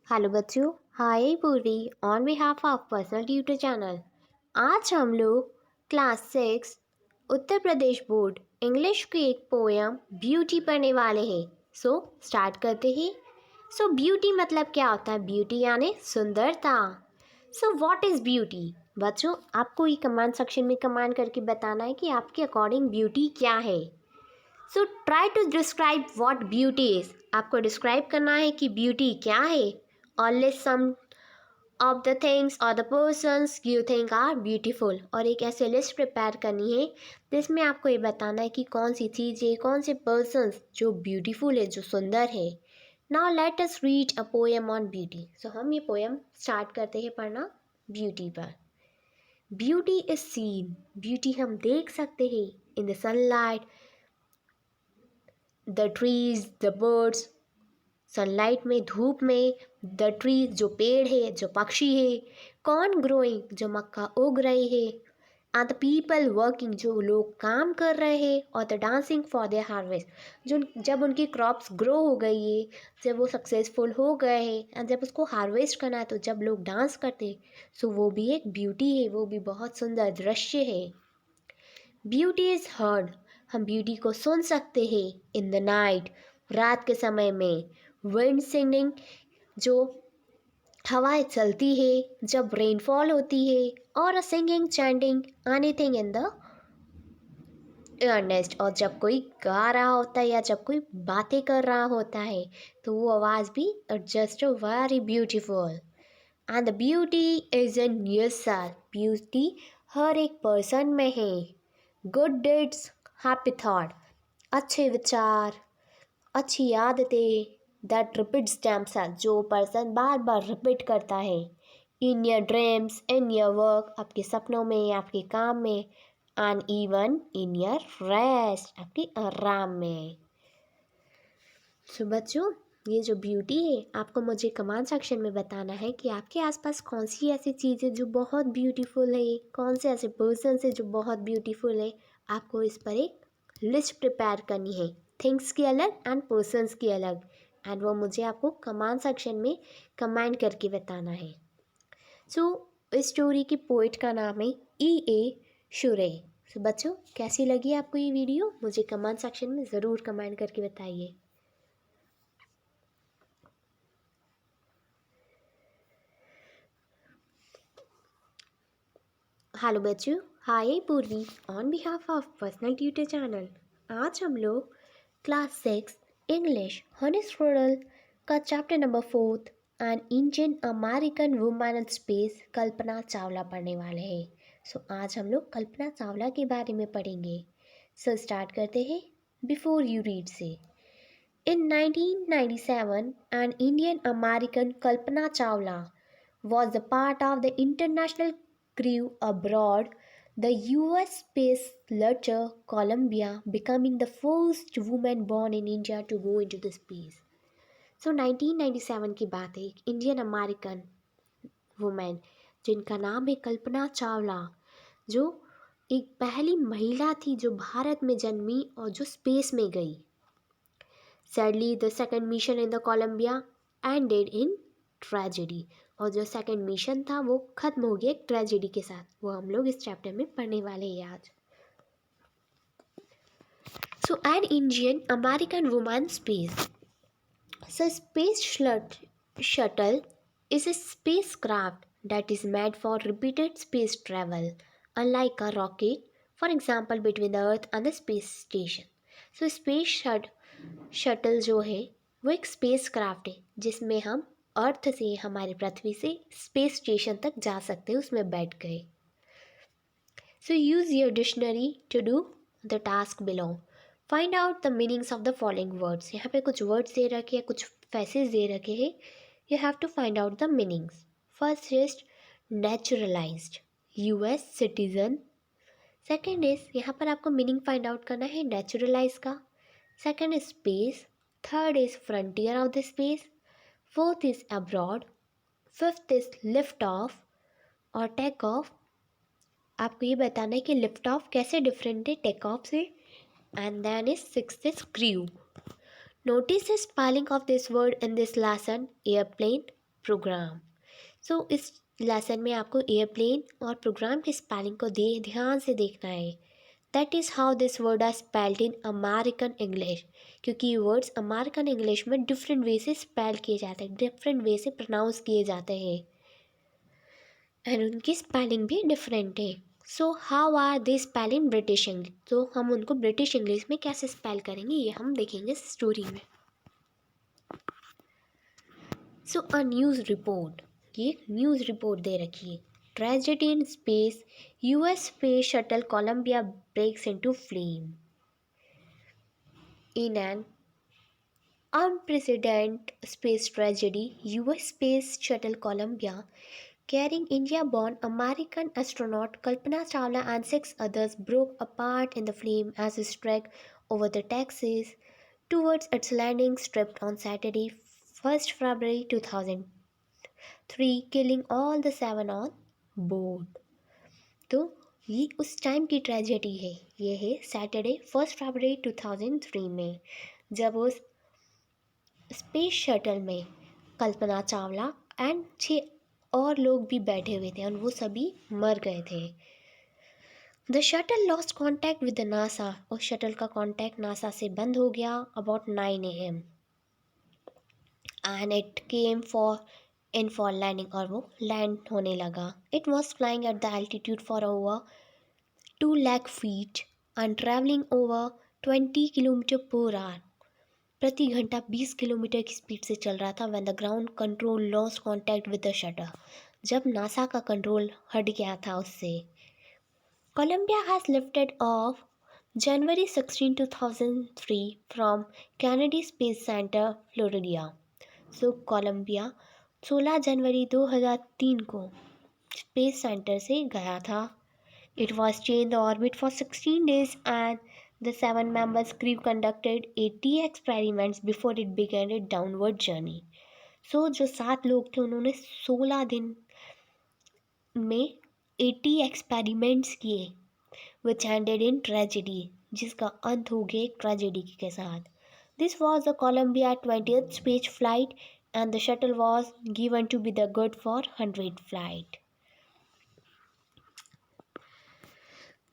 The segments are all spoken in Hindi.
हेलो बच्चों, hi Purvi on behalf of personal tutor channel. आज हम लोग class 6 Uttar Pradesh board English की एक पोयम ब्यूटी पढ़ने वाले हैं। सो स्टार्ट करते हैं। सो ब्यूटी मतलब क्या होता है? ब्यूटी यानी सुंदरता। So what is beauty? बच्चों, आपको ये कमेंट सेक्शन में कमेंट करके बताना है कि आपके अकॉर्डिंग ब्यूटी क्या है। So try to describe what beauty is. आपको डिस्क्राइब करना है कि ब्यूटी क्या है। और list some of the things और the persons you think are beautiful. और एक ऐसे लिस्ट प्रिपेयर करनी है जिसमें आपको ये बताना है कि कौन सी चीज़ें, कौन से पर्सन्स जो ब्यूटीफुल है, जो सुंदर है। Now let us read a poem on beauty. So हम ये पोएम स्टार्ट करते हैं पढ़ना ब्यूटी पर। ब्यूटी इज सीन, ब्यूटी हम देख सकते हैं in the sunlight, the trees, the birds. Sunlight में, धूप में, द ट्रीज जो पेड़ है, जो पक्षी है, कॉर्न ग्रोइंग जो मक्का उग रही है, एंड द पीपल वर्किंग जो लोग काम कर रहे हैं, और the dancing for their harvest जो जब उनकी क्रॉप्स ग्रो हो गई है, जब वो सक्सेसफुल हो गए हैं एंड जब उसको हार्वेस्ट करना है तो जब लोग डांस करते हैं, सो वो भी एक ब्यूटी है, वो भी बहुत सुंदर दृश्य है। ब्यूटी इज़ हर्ड, हम ब्यूटी को सुन सकते हैं इन द नाइट, रात के समय में। विंड सिंगिंग जो हवाएं चलती है, जब रेनफॉल होती है, और a singing chanting anything in the earnest, और जब कोई गा रहा होता है या जब कोई बातें कर रहा होता है तो वो आवाज़ भी just very beautiful. And the beauty is in yourself, beauty हर एक पर्सन में है। गुड डीड्स, हैप्पी थॉट, अच्छे विचार, अच्छी आदतें, दैट रिपीट्स themselves जो पर्सन बार बार रिपीट करता है। In your dreams, in your work, आपके सपनों में, आपके काम में, and even in your rest, आपके आराम में। सो बच्चों, ये जो ब्यूटी है, आपको मुझे कमेंट सेक्शन में बताना है कि आपके आसपास कौन सी ऐसी चीज़ है जो बहुत ब्यूटीफुल है, कौन से ऐसे पर्सन है जो बहुत ब्यूटीफुल है। आपको इस पर एक लिस्ट प्रिपेयर करनी है, थिंग्स की अलग एंड पर्सन्स की अलग, एंड वो मुझे आपको कमेंट सेक्शन में कमेंट करके बताना है। सो इस स्टोरी की पोइट का नाम है E.A. शुरे। सो बच्चों, कैसी लगी आपको ये वीडियो? मुझे कमेंट सेक्शन में ज़रूर कमेंट करके बताइए। हेलो बच्चों, hi Purvi on behalf of personal tutor channel. आज हम लोग क्लास 6 इंग्लिश हॉनेस्ट रूरल का chapter number 4 and Indian American women in space Kalpana Chawla पढ़ने वाले हैं। सो आज हम लोग कल्पना चावला के बारे में पढ़ेंगे। सो स्टार्ट करते हैं। बिफोर यू रीड से, in 1997, an Indian American Kalpana Chawla was a part of the international crew aboard the US space launcher Columbia, becoming the first woman born in India to go into the space. So 1997 की बात है, एक इंडियन अमेरिकन वुमेन जिनका नाम है कल्पना चावला, जो एक पहली महिला थी जो भारत में जन्मी और जो स्पेस में गई। Sadly, the second mission in the Columbia ended in tragedy. और जो सेकंड मिशन था वो खत्म हो गया एक ट्रेजेडी के साथ। वो हम लोग इस चैप्टर में पढ़ने वाले हैं आज। So an Indian American woman space. So space shuttle is a spacecraft that is made for repeated space travel, unlike a rocket, for example, between the Earth and the space station. So space shuttle जो है वो एक स्पेस क्राफ्ट है जिसमें हम अर्थ से, हमारी पृथ्वी से स्पेस स्टेशन तक जा सकते हैं, उसमें बैठ गए। So use your dictionary to do the task below. Find out the meanings of the following words. यहाँ पे कुछ वर्ड्स दे रखे हैं, कुछ फ्रेजेस दे रखे हैं। You have to find out the meanings. First is naturalised, US citizen. Second is, यहाँ पर आपको मीनिंग फाइंड आउट करना है नेचुरलाइज का। Second is space, third is frontier of the space, fourth is abroad, fifth is lift off और टेक ऑफ। आपको ये बताना है कि लिफ्ट ऑफ कैसे डिफरेंट है टेक ऑफ से। And then is sixth is crew. Notice the spelling of this word in this lesson: airplane, program. So इस लेसन में आपको एयरप्लेन और प्रोग्राम की स्पेलिंग को ध्यान से देखना है। That is how this word are spelled in American English, क्योंकि ये वर्ड्स अमेरिकन इंग्लिश में डिफरेंट वे से स्पेल किए जाते हैं, डिफरेंट वे से प्रोनाउंस किए जाते हैं, एंड उनकी स्पेलिंग भी डिफरेंट है। So how are they spell in British English, तो हम उनको ब्रिटिश इंग्लिश में कैसे स्पेल करेंगे ये हम देखेंगे इस स्टोरी में। सो अ न्यूज़ रिपोर्ट, ये न्यूज़ रिपोर्ट दे रखी है। Tragedy in space, US space shuttle Columbia breaks into flame in an unprecedented space tragedy. US Space Shuttle Columbia, carrying India-born American astronaut Kalpana Chawla and 6 others, broke apart in the flame as it trekked over the Texas towards its landing strip on Saturday, 1st February 2003, killing all the 7 on board. तो ये उस टाइम की ट्रेजेडी है, ये है सैटरडे 1 फरवरी 2003 में, जब उस स्पेस शटल में कल्पना चावला एंड 6 और लोग भी बैठे हुए थे और वो सभी मर गए थे। The shuttle lost contact with the NASA, और शटल का कॉन्टैक्ट नासा से बंद हो गया about 9 AM, and it came for landing, और वो लैंड होने लगा। It was flying at the altitude for over 2 lakh feet and travelling over 20 kilometre per hour, प्रति घंटा 20 किलोमीटर की स्पीड से चल रहा था। When the ground control lost contact with the shuttle, जब नासा का कंट्रोल हट गया था उससे। Columbia has lifted off January 16, 2003 from Kennedy space centre Florida. So Columbia 16 जनवरी 2003 को स्पेस सेंटर से गया था। It was changed the orbit for 16 days and the 7 members crew conducted 80 experiments before it began its downward journey. So जो 7 लोग थे उन्होंने 16 दिन में 80 एक्सपेरिमेंट्स किए, which ended in tragedy, जिसका अंत हो गया एक ट्रेजेडी के साथ। This was the Columbia 20th space flight and the shuttle was given to be the good for 100th flight.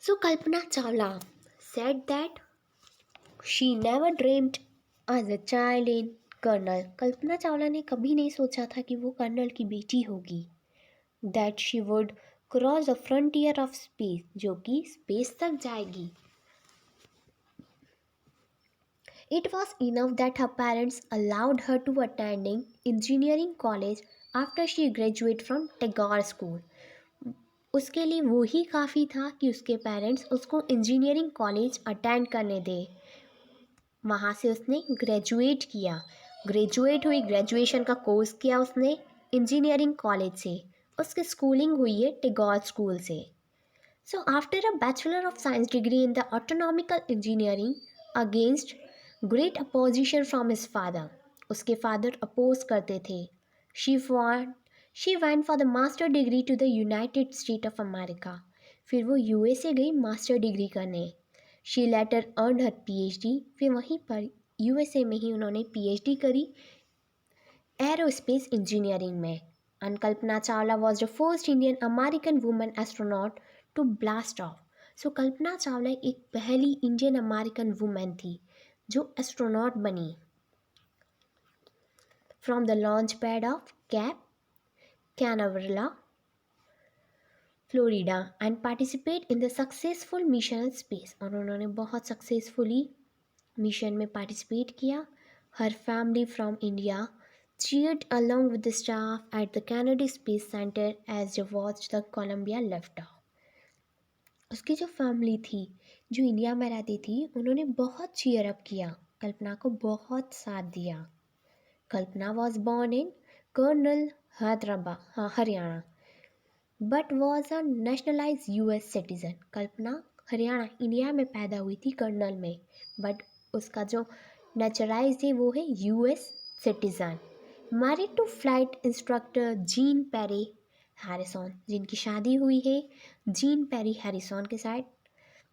So Kalpana Chawla said that she never dreamed as a child in Karnal. Kalpana Chawla ने कभी नहीं सोचा था कि वो कर्नल की बेटी होगी। That she would cross the frontier of space, जो कि स्पेस तक जाएगी। It was enough that her parents allowed her to attending engineering college after she graduate from Tagore school. उसके लिए वो ही काफ़ी था कि उसके पेरेंट्स उसको इंजीनियरिंग कॉलेज अटेंड करने दे। वहाँ से उसने ग्रेजुएट किया, ग्रेजुएट हुई, ग्रेजुएशन का कोर्स किया उसने इंजीनियरिंग कॉलेज से। उसकी स्कूलिंग हुई है टैगोर स्कूल से। So after a bachelor of science degree in the aeronautical engineering against great opposition from his father, उसके फादर अपोज करते थे। She went for the master degree to the United State of America, फिर वो यूएसए गई मास्टर डिग्री करने। She later earn her PhD, फिर वहीं पर यूएसए में ही उन्होंने पीएचडी करी एरोस्पेस इंजीनियरिंग में। And Kalpana Chawla was the first Indian American women astronaut to blast off. So Kalpana Chawla एक पहली इंडियन अमेरिकन वुमेन थी जो एस्ट्रोनॉट बनी from the launch pad of Cape Canaveral Florida and participate in the successful mission space, और उन्होंने बहुत सक्सेसफुली मिशन में पार्टिसिपेट किया। Her family from India cheered along with the staff at the Kennedy Space Center as they watched the Columbia lift off. उसकी जो फैमिली थी जो इंडिया में रहती थी उन्होंने बहुत चीयर अप किया, कल्पना को बहुत साथ दिया। Kalpana was born in Karnal Hyderabad Haryana but was a nationalise US citizen. Kalpana Haryana India में पैदा हुई थी कर्नल में, बट उसका जो नेचुराइज है वो है US citizen. Married to flight instructor Jean Pierre Harrison, जिनकी शादी हुई है जीन पेरी हैरिसन के साथ।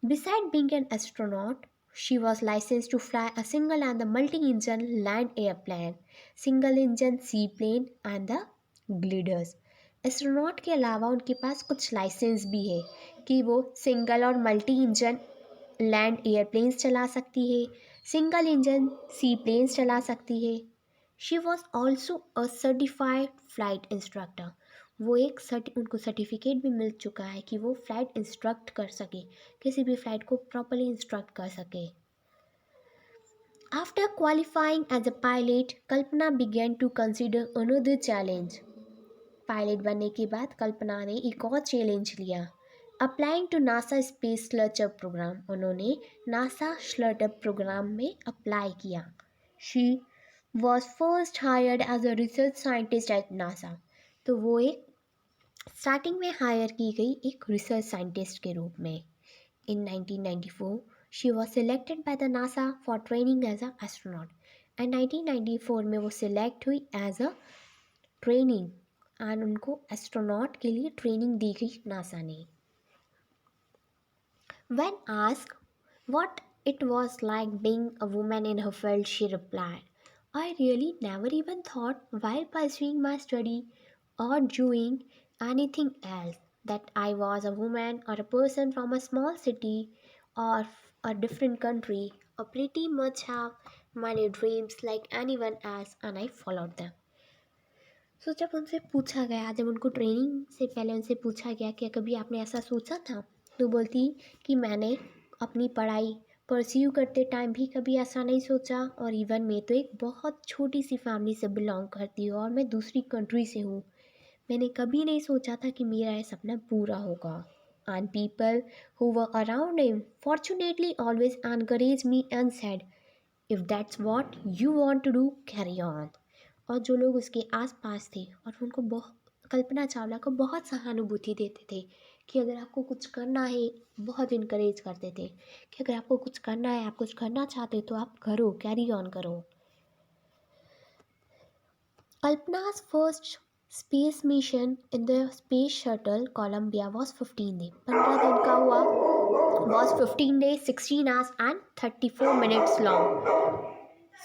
Beside being an astronaut she was license to fly a single and the multi engine land airplane, single engine sea plane and the gliders. Astronaut के अलावा उनके पास कुछ लाइसेंस भी है कि वो सिंगल और मल्टी इंजन लैंड एयरप्लेन्स चला सकती है, सिंगल इंजन सी प्लेन्स चला सकती है। She was also a certified flight instructor. वो एक उनको सर्टिफिकेट भी मिल चुका है कि वो फ्लाइट इंस्ट्रक्ट कर सके, किसी भी फ्लाइट को प्रॉपरली इंस्ट्रक्ट कर सके। After qualifying as a pilot, Kalpana began to consider another challenge. Pilot बनने के बाद कल्पना ने एक और चैलेंज लिया। Applying to NASA space startup programme. उन्होंने नासा स्लर्टअप प्रोग्राम में अप्लाई किया। She was first hired as a research scientist at NASA. तो वो एक स्टार्टिंग में हायर की गई एक रिसर्च साइंटिस्ट के रूप में। In 1994, she was selected by the NASA for training as an astronaut. And 1994 में वो सिलेक्ट हुई एज अ ट्रेनिंग एंड उनको एस्ट्रोनॉट के लिए ट्रेनिंग दी गई नासा ने। When asked what it was like being a woman in her field, she replied, I really never even thought while pursuing my study or doing anything else that I was a woman or a person from a small city or a different country. I pretty much have many dreams like anyone else and I followed them. सो जब उनसे पूछा गया, जब उनको ट्रेनिंग से पहले उनसे पूछा गया कि कभी आपने ऐसा सोचा था, तो बोलती कि मैंने अपनी पढ़ाई परस्यू करते टाइम भी कभी ऐसा नहीं सोचा, और इवन मैं तो एक बहुत छोटी सी फैमिली से बिलोंग करती हूँ और मैं दूसरी कंट्री से हूँ। मैंने कभी नहीं सोचा था कि मेरा ये सपना पूरा होगा। And people who were around him fortunately always encourage me and said, if that's what you want to do carry on. और जो लोग उसके आसपास थे और उनको कल्पना चावला को बहुत सहानुभूति देते थे कि अगर आपको कुछ करना है, बहुत इनकरेज करते थे कि अगर आपको कुछ करना है, आप कुछ करना चाहते तो आप करो, कैरी ऑन करो। कल्पना's first space mission in the space shuttle Columbia was 15 day। 15 दिन का हुआ, was 15 days 16 hours and 34 minutes long।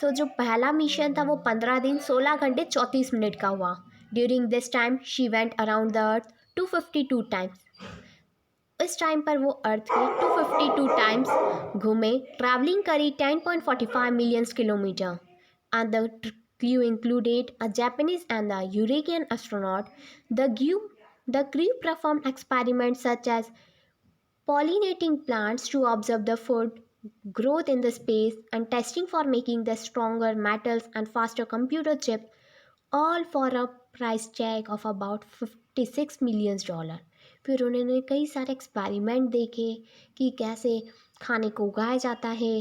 सो जो पहला मिशन था वो 15 दिन 16 घंटे 34 मिनट का हुआ। During this time she went around the earth 252 times. इस टाइम पर वो अर्थ के 252 टाइम्स घूमे, ट्रैवलिंग करी 10.45 million kilometre. And the crew included a Japanese and a Eurasian astronaut. The crew performed experiments such as pollinating plants to observe the food growth in the space and testing for making the stronger metals and faster computer chip, all for a price tag of about $56 million। फिर उन्होंने कई सारे एक्सपेरिमेंट देखे कि कैसे खाने को उगाया जाता है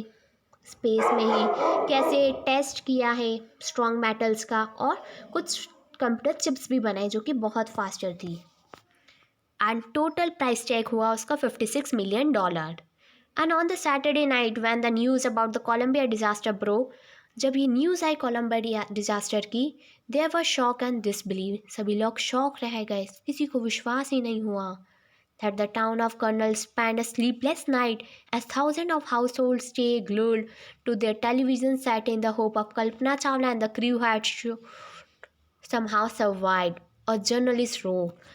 स्पेस में ही, कैसे टेस्ट किया है स्ट्रॉन्ग मेटल्स का, और कुछ कंप्यूटर चिप्स भी बनाए जो कि बहुत फास्टर थी। एंड टोटल प्राइस टैग हुआ उसका $56 million। And on the Saturday night when the news about the Columbia disaster broke, जब ये न्यूज़ आई कोलंबिया डिज़ास्टर की, there was shock and disbelieve. सभी लोग शॉक रह गए, किसी को विश्वास ही नहीं हुआ। That the town of Colonel spent a sleepless night as thousands of households stay glued to their television set in the hope of Kalpana Chawla and the crew had somehow survived, a journalist wrote।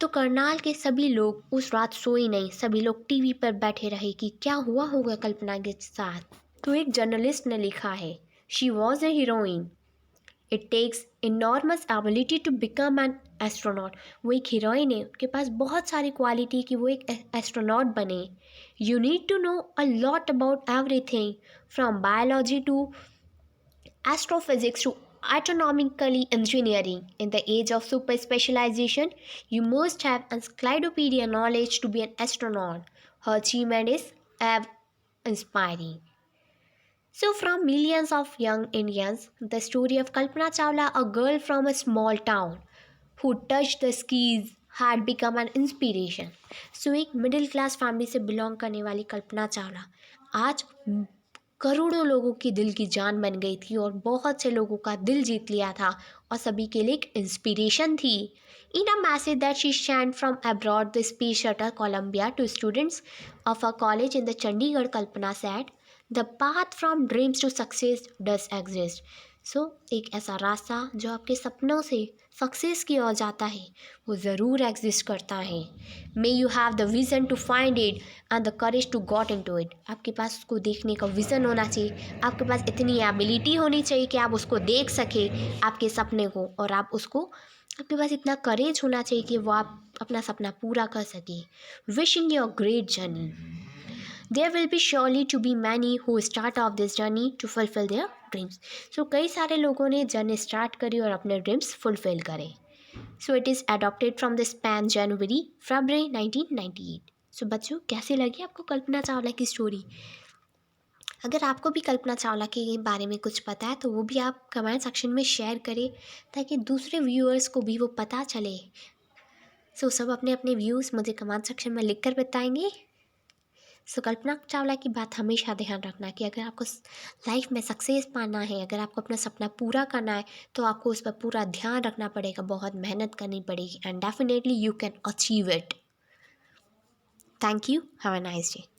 तो करनाल के सभी लोग उस रात सोए नहीं, सभी लोग टीवी पर बैठे रहे कि क्या हुआ होगा कल्पना के साथ। तो एक जर्नलिस्ट ने लिखा है, she was a heroine, it takes enormous ability to become an astronaut. वो एक हीरोइन है, उनके पास बहुत सारी क्वालिटी कि वो एक एस्ट्रोनॉट बने। You need to know a lot about everything from biology to astrophysics to astronomically engineering. In the age of super specialization, you must have encyclopedia knowledge to be an astronaut. Her achievement is inspiring. So, from millions of young Indians, the story of Kalpana Chawla, a girl from a small town who touched the skis, had become an inspiration. So, एक मिडिल क्लास फैमिली से बिलोंग करने वाली कल्पना चावला आज करोड़ों लोगों की दिल की जान बन गई थी और बहुत से लोगों का दिल जीत लिया था और सभी के लिए एक इंस्पिरेशन थी। In a message that she sent from abroad, the space shuttle Columbia to students of a college in the Chandigarh, Kalpana said, The path from dreams to success does exist. So, एक ऐसा रास्ता जो आपके सपनों से सक्सेस की ओर जाता है वो ज़रूर एग्जिस्ट करता है। May you have the vision to find it and the courage to got in to it. आपके पास उसको देखने का विज़न होना चाहिए, आपके पास इतनी एबिलिटी होनी चाहिए कि आप उसको देख सके आपके सपने को, और आप उसको, आपके पास इतना करेज होना चाहिए कि वो आप अपना सपना पूरा कर सके। Wishing your great journey. There will be surely to be many who start off this journey to fulfill their dreams. So कई सारे लोगों ने जर्नी स्टार्ट करी और अपने ड्रीम्स फुलफिल करे। So it is adopted from the span January February 1998. सो बच्चों, कैसी लगी आपको कल्पना चावला की स्टोरी? अगर आपको भी कल्पना चावला के बारे में कुछ पता है तो वो भी आप कमेंट सेक्शन में शेयर करें ताकि दूसरे व्यूअर्स को भी वो पता चले। सो सब अपने अपने व्यूज़ मुझे कमेंट सेक्शन में लिख कर बताएंगे। सो कल्पना चावला की बात हमेशा ध्यान रखना कि अगर आपको लाइफ में सक्सेस पाना है, अगर आपको अपना सपना पूरा करना है तो आपको उस पर पूरा ध्यान रखना पड़ेगा, बहुत मेहनत करनी पड़ेगी, and definitely you can achieve it. Thank you, have a nice day.